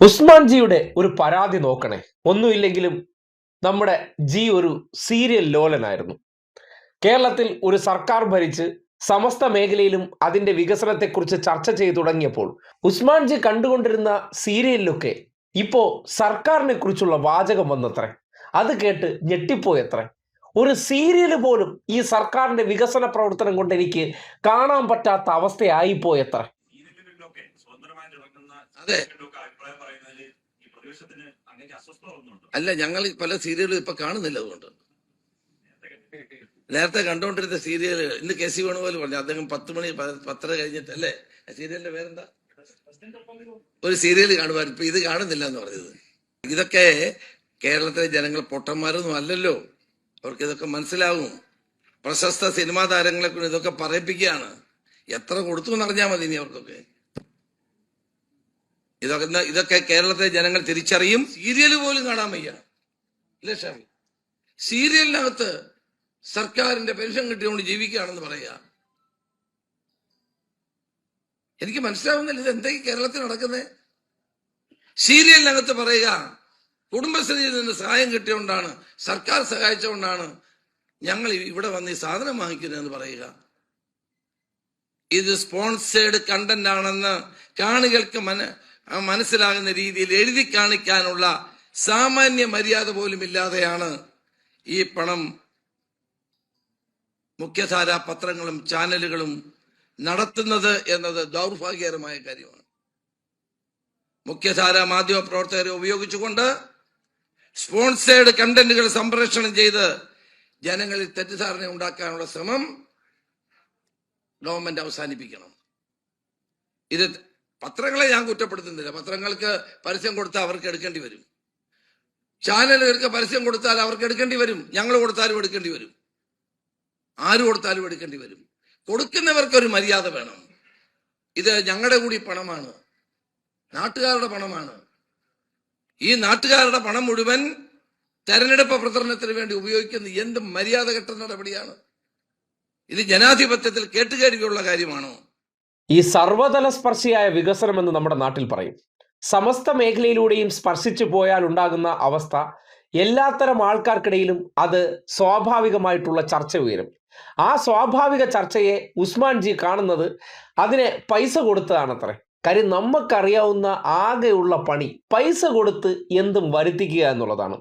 ഉസ്മാൻജിയുടെ ഒരു പരാതി നോക്കണേ. ഒന്നുമില്ലെങ്കിലും നമ്മുടെ ജി ഒരു സീരിയൽ ലോലനായിരുന്നു. കേരളത്തിൽ ഒരു സർക്കാർ ഭരിച്ച് സമസ്ത മേഖലയിലും അതിന്റെ വികസനത്തെക്കുറിച്ച് ചർച്ച ചെയ്തു തുടങ്ങിയപ്പോൾ ഉസ്മാൻജി കണ്ടുകൊണ്ടിരുന്ന സീരിയലിലൊക്കെ ഇപ്പോ സർക്കാരിനെ കുറിച്ചുള്ള വാചകം വന്നത്രേ. അത് കേട്ട് ഞെട്ടിപ്പോയത്രേ. ഒരു സീരിയൽ പോലും ഈ സർക്കാരിന്റെ വികസന പ്രവർത്തനം കൊണ്ട് എനിക്ക് കാണാൻ പറ്റാത്ത അവസ്ഥയായിപ്പോയത്രേ. അതെ, അല്ല, ഞങ്ങൾ പല സീരിയലും ഇപ്പൊ കാണുന്നില്ല. അതുകൊണ്ട് നേരത്തെ കണ്ടുകൊണ്ടിരുന്ന സീരിയൽ ഇന്ന് കെ സി വേണുപോലെ പറഞ്ഞു. അദ്ദേഹം 10 മണി 10:30 കഴിഞ്ഞിട്ടല്ലേ ആ സീരിയലിന്റെ പേരെന്താ, ഒരു സീരിയൽ കാണുമായിരുന്നു. ഇപ്പൊ ഇത് കാണുന്നില്ല എന്ന് പറഞ്ഞത്. ഇതൊക്കെ കേരളത്തിലെ ജനങ്ങൾ പൊട്ടന്മാരൊന്നും അല്ലല്ലോ, അവർക്ക് ഇതൊക്കെ മനസ്സിലാവും. പ്രശസ്ത സിനിമാ താരങ്ങളെ കൊണ്ട് ഇതൊക്കെ പറയിപ്പിക്കുകയാണ്. എത്ര കൊടുത്തു എന്നറിഞ്ഞാൽ മതി ഇനി അവർക്കൊക്കെ. ഇതൊക്കെ കേരളത്തിലെ ജനങ്ങൾ തിരിച്ചറിയും. സീരിയൽ പോലും കാണാൻ വയ്യ. ഇല്ല ഷാമി, സീരിയലിനകത്ത് സർക്കാരിന്റെ പെൻഷൻ കിട്ടിയോണ്ട് ജീവിക്കുകയാണെന്ന് പറയാ. എനിക്ക് മനസ്സിലാവുന്നില്ല ഇത് എന്തൊക്കെ കേരളത്തിൽ നടക്കുന്നത്. സീരിയലിനകത്ത് പറയുക കുടുംബശ്രീയിൽ നിന്ന് സഹായം കിട്ടിയോണ്ടാണ്, സർക്കാർ സഹായിച്ചുകൊണ്ടാണ് ഞങ്ങൾ ഇവിടെ വന്ന് ഈ സാധനം വാങ്ങിക്കുന്നതെന്ന് പറയുക. ഇത് സ്പോൺസേഡ് കണ്ടന്റ് ആണെന്ന് കാണികൾക്ക് മനസ്സിലാകുന്ന രീതിയിൽ എഴുതി കാണിക്കാനുള്ള സാമാന്യ മര്യാദ പോലും ഇല്ലാതെയാണ് ഈ പണം മുഖ്യധാരാ പത്രങ്ങളും ചാനലുകളും നടത്തുന്നത് എന്നത് ദൗർഭാഗ്യകരമായ കാര്യമാണ്. മുഖ്യധാരാ മാധ്യമ പ്രവർത്തകരെ ഉപയോഗിച്ചുകൊണ്ട് സ്പോൺസേഡ് കണ്ടന്റുകൾ സംപ്രേഷണം ചെയ്ത് ജനങ്ങളിൽ തെറ്റിദ്ധാരണ ഉണ്ടാക്കാനുള്ള ശ്രമം ഗവൺമെന്റ് അവസാനിപ്പിക്കണം. ഇത് പത്രങ്ങളെ ഞാൻ കുറ്റപ്പെടുത്തുന്നില്ല. പത്രങ്ങൾക്ക് പരസ്യം കൊടുത്താൽ അവർക്ക് എടുക്കേണ്ടി വരും. ചാനലുകൾക്ക് പരസ്യം കൊടുത്താൽ അവർക്ക് എടുക്കേണ്ടി വരും. ഞങ്ങൾ കൊടുത്താലും എടുക്കേണ്ടി വരും. ആര് കൊടുത്താലും എടുക്കേണ്ടി വരും. കൊടുക്കുന്നവർക്കൊരു മര്യാദ വേണം. ഇത് ഞങ്ങളുടെ കൂടി പണമാണ്, നാട്ടുകാരുടെ പണമാണ്. ഈ നാട്ടുകാരുടെ പണം മുഴുവൻ തെരഞ്ഞെടുപ്പ് പ്രചരണത്തിന് വേണ്ടി ഉപയോഗിക്കുന്ന എന്ത് മര്യാദ കെട്ട നടപടിയാണ് ഇത്? ജനാധിപത്യത്തിൽ കേട്ടുകേഴ്വിയുള്ള കാര്യമാണോ? ഈ സർവതല സ്പർശിയായ വികസനം എന്ന് നമ്മുടെ നാട്ടിൽ പറയും. സമസ്ത മേഖലയിലൂടെയും സ്പർശിച്ചു പോയാൽ ഉണ്ടാകുന്ന അവസ്ഥ എല്ലാത്തരം ആൾക്കാർക്കിടയിലും അത് സ്വാഭാവികമായിട്ടുള്ള ചർച്ച ഉയരും. ആ സ്വാഭാവിക ചർച്ചയെ ഉസ്മാൻജി കാണുന്നത് അതിനെ പൈസ കൊടുത്തതാണത്രേ. കാര്യം നമുക്കറിയാവുന്ന ആകെയുള്ള പണി പൈസ കൊടുത്ത് എന്തും വരുത്തിക്കുക എന്നുള്ളതാണ്.